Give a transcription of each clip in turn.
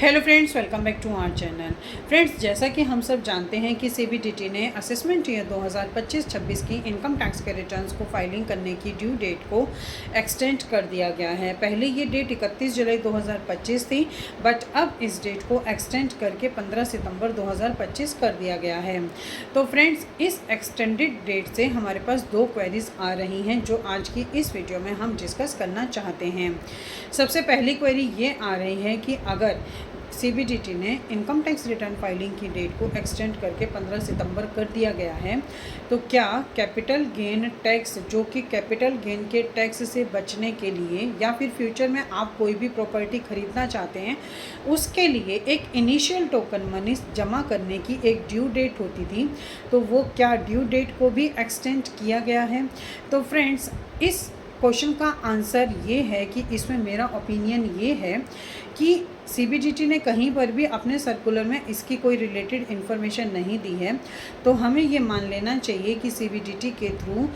Hello friends, welcome back to our channel. Friends, जैसा कि हम सब जानते हैं कि सीबीडीटी ने असेसमेंट ईयर 2025-26 की इनकम टैक्स के रिटर्न्स को फाइलिंग करने की ड्यू डेट को एक्सटेंड कर दिया गया है। पहले ये डेट 31 जुलाई 2025 थी, बट अब इस डेट को एक्सटेंड करके 15 सितंबर 2025 कर दिया गया है। तो फ्रेंड्स, इस एक्सटेंडेड डेट से हमारे पास दो क्वेरीज आ रही हैं जो आज की इस वीडियो में हम डिस्कस करना चाहते हैं। सबसे पहली क्वेरी ये आ रही है कि अगर सीबीडीटी ने इनकम टैक्स रिटर्न फाइलिंग की डेट को एक्सटेंड करके 15 सितंबर कर दिया गया है, तो क्या कैपिटल गेन टैक्स, जो कि कैपिटल गेन के टैक्स से बचने के लिए या फिर फ्यूचर में आप कोई भी प्रॉपर्टी खरीदना चाहते हैं उसके लिए एक इनिशियल टोकन मनी जमा करने की एक ड्यू डेट होती थी, तो वो क्या ड्यू डेट को भी एक्सटेंड किया गया है? तो फ्रेंड्स, इस क्वेश्चन का आंसर ये है कि इसमें मेरा ओपिनियन ये है कि सीबीडीटी ने कहीं पर भी अपने सर्कुलर में इसकी कोई रिलेटेड इन्फॉर्मेशन नहीं दी है। तो हमें ये मान लेना चाहिए कि सीबीडीटी के थ्रू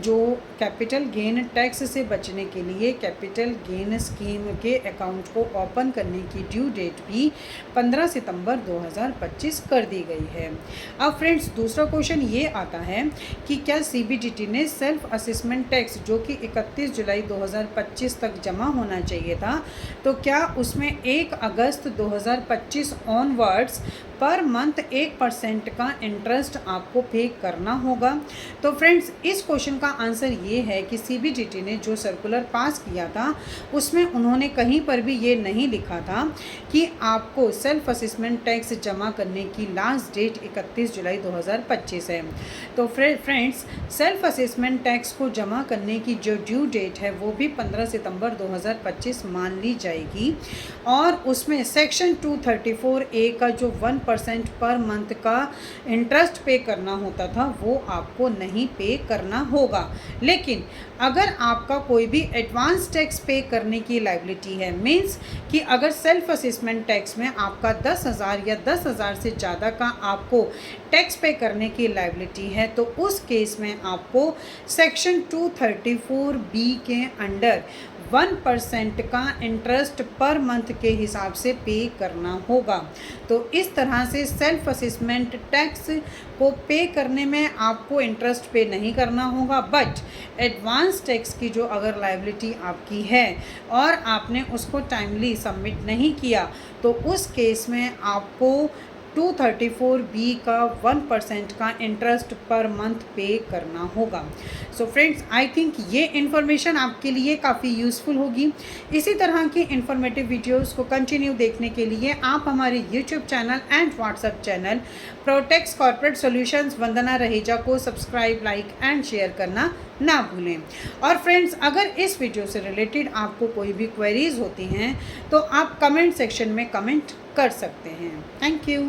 जो कैपिटल गेन टैक्स से बचने के लिए कैपिटल गेन स्कीम के अकाउंट को ओपन करने की ड्यू डेट भी 15 सितंबर 2025 कर दी गई है। अब फ्रेंड्स, दूसरा क्वेश्चन ये आता है कि क्या सीबीडीटी ने सेल्फ असेसमेंट टैक्स जो कि 31 जुलाई 2025 तक जमा होना चाहिए था, तो क्या उसमें 1 अगस्त 2025 ऑनवर्ड्स पर मंथ 1% का इंटरेस्ट आपको पे करना होगा? तो फ्रेंड्स, इस क्वेश्चन का आंसर ये है कि सीबीडीटी ने जो सर्कुलर पास किया था उसमें उन्होंने कहीं पर भी ये नहीं लिखा था कि आपको सेल्फ असेसमेंट टैक्स जमा करने की लास्ट डेट 31 जुलाई 2025 है। तो फ्रेंड्स, सेल्फ असेसमेंट टैक्स को जमा करने की जो ड्यू डेट है वो भी 15 सितंबर 2025 मान ली जाएगी, और उसमें सेक्शन 234A का जो 1% पर मंथ का इंटरेस्ट पे करना होता था वो आपको नहीं पे करना होगा। लेकिन अगर आपका कोई भी एडवांस टैक्स पे करने की लायबिलिटी है, मीन्स कि अगर सेल्फ असेसमेंट टैक्स में आपका 10,000 या 10,000 से ज़्यादा का आपको टैक्स पे करने की लायबिलिटी है, तो उस केस में आपको सेक्शन 234B के अंडर 1% का इंटरेस्ट पर मंथ के हिसाब से पे करना होगा। तो इस तरह से सेल्फ असेसमेंट टैक्स को पे करने में आपको इंटरेस्ट पे नहीं करना होगा, बट एडवांस टैक्स की जो अगर लायबिलिटी आपकी है और आपने उसको टाइमली सबमिट नहीं किया, तो उस केस में आपको 234B का 1% का इंटरेस्ट पर मंथ पे करना होगा। सो फ्रेंड्स, आई थिंक ये इन्फॉर्मेशन आपके लिए काफ़ी यूज़फुल होगी। इसी तरह की इन्फॉर्मेटिव वीडियोस को कंटिन्यू देखने के लिए आप हमारे YouTube channel and WhatsApp channel Protex corporate solutions Vandana Raheja को सब्सक्राइब, लाइक एंड शेयर करना ना भूलें। और फ्रेंड्स, अगर इस वीडियो से रिलेटेड आपको कोई भी क्वेरीज होती हैं तो आप कमेंट सेक्शन में कमेंट कर सकते हैं। Thank you.